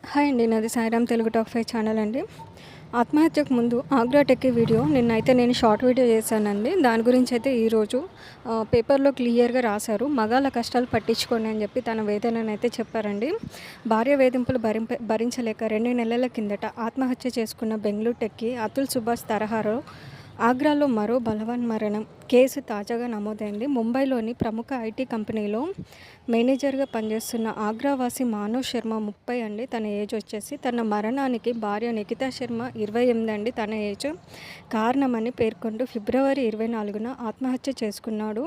Hi అండి, నాది Sairam Telugu talk 5 channel అండి. ఆత్మహత్యకు ముందు ఆగ్రా టెక్కీ వీడియో నేను షార్ట్ వీడియో చేశానండి. దాని గురించి అయితే ఈరోజు పేపర్లో క్లియర్గా రాశారు. మగాళ్ళ కష్టాలు పట్టించుకోండి అని చెప్పి తన వేదనను అయితే చెప్పారండి. భార్య వేధింపులు భరించలేక 2 నెలల కిందట ఆత్మహత్య చేసుకున్న బెంగళూరు టెక్కీ అతుల్ సుభాష్ తరహాలో ఆగ్రాలో మరో బలవన్ మరణం కేసు తాజాగా నమోదైంది. ముంబైలోని ప్రముఖ ఐటీ కంపెనీలో మేనేజర్గా పనిచేస్తున్న ఆగ్రావాసి మానవ్ శర్మ 30 అండి. తన ఏజ్ వచ్చేసి తన మరణానికి భార్య నిఖితా శర్మ 28 అండి తన ఏజ్ కారణమని పేర్కొంటూ ఫిబ్రవరి 24న ఆత్మహత్య చేసుకున్నాడు.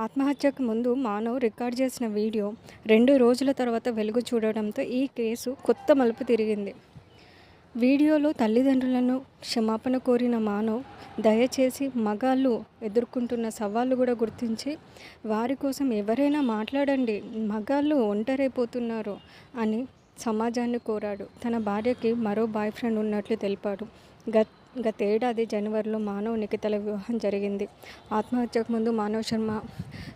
ఆత్మహత్యకు ముందు మానవ్ రికార్డ్ చేసిన వీడియో 2 రోజుల తర్వాత వెలుగు చూడడంతో ఈ కేసు కొత్త మలుపు తిరిగింది. వీడియోలో తల్లిదండ్రులను క్షమాపణ కోరిన మానవ్ దయచేసి మగాళ్ళు ఎదుర్కొంటున్న సవాళ్ళు కూడా గుర్తించి వారి కోసం ఎవరైనా మాట్లాడండి, మగాళ్ళు ఒంటరైపోతున్నారు అని సమాజాన్ని కోరాడు. తన భార్యకి మరో బాయ్ ఫ్రెండ్ ఉన్నట్లు తెలిపాడు. గతేడాది జనవరిలో మానవ్ నిఖితల వివాహం జరిగింది. ఆత్మహత్యకు ముందు మానవ్ శర్మ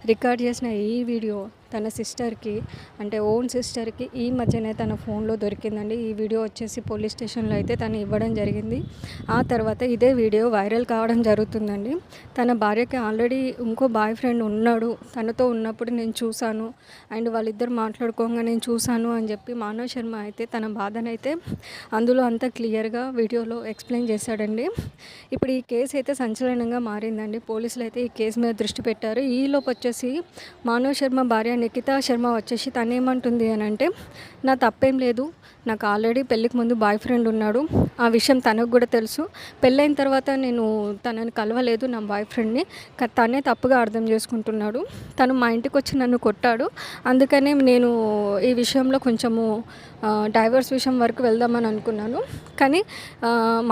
రికార్డ్ చేసిన ఈ వీడియో తన సిస్టర్కి ఓన్ సిస్టర్కి ఈ మధ్యనే తన ఫోన్లో దొరికిందండి. ఈ వీడియో వచ్చేసి పోలీస్ స్టేషన్లో అయితే తను ఇవ్వడం జరిగింది. ఆ తర్వాత ఇదే వీడియో వైరల్ కావడం జరుగుతుందండి. తన భార్యకి ఆల్రెడీ ఇంకో బాయ్ ఫ్రెండ్ ఉన్నాడు, తనతో ఉన్నప్పుడు నేను చూశాను అండ్ వాళ్ళిద్దరు మాట్లాడుకోగా నేను చూశాను అని చెప్పి మానవ్ శర్మ అయితే తన బాధనైతే అందులో అంతా క్లియర్గా వీడియోలో ఎక్స్ప్లెయిన్ చేశాడండి. ఇప్పుడు ఈ కేసు అయితే సంచలనంగా మారిందండి. పోలీసులు అయితే ఈ కేసు మీద దృష్టి పెట్టారు. ఈలోపు వచ్చేసి మానవ్ శర్మ భార్య నిఖితా శర్మ వచ్చేసి తనేమంటుంది అని అంటే, నా తప్పేం లేదు, నాకు ఆల్రెడీ పెళ్ళికి ముందు బాయ్ ఫ్రెండ్ ఉన్నాడు, ఆ విషయం తనకు కూడా తెలుసు, పెళ్ళైన తర్వాత నేను తనని కలవలేదు నా బాయ్ ఫ్రెండ్ని, తనే తప్పుగా అర్థం చేసుకుంటున్నాడు, తను మా ఇంటికి వచ్చి నన్ను కొట్టాడు, అందుకనే నేను ఈ విషయంలో కొంచెము డైవర్స్ విషయం వరకు వెళ్దామని అనుకున్నాను. కానీ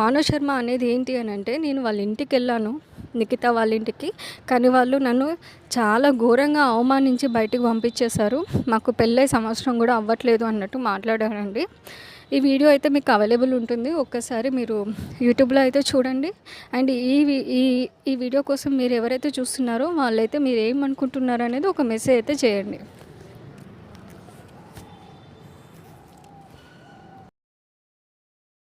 మానవ్ శర్మ అనేది ఏంటి అని అంటే, నేను వాళ్ళ ఇంటికి వెళ్ళాను, నిఖితా వాళ్ళ ఇంటికి, కానీ వాళ్ళు నన్ను చాలా ఘోరంగా అవమానించి బయటికి పంపించేశారు, మాకు పెళ్ళై సంవత్సరం కూడా అవ్వట్లేదు అన్నట్టు మాట్లాడారండి. ఈ వీడియో అయితే మీకు అవైలబుల్ ఉంటుంది, ఒక్కసారి మీరు యూట్యూబ్లో అయితే చూడండి. అండ్ ఈ వీడియో కోసం మీరు ఎవరైతే చూస్తున్నారో వాళ్ళైతే మీరు ఏమనుకుంటున్నారు అనేది ఒక మెసేజ్ అయితే చేయండి.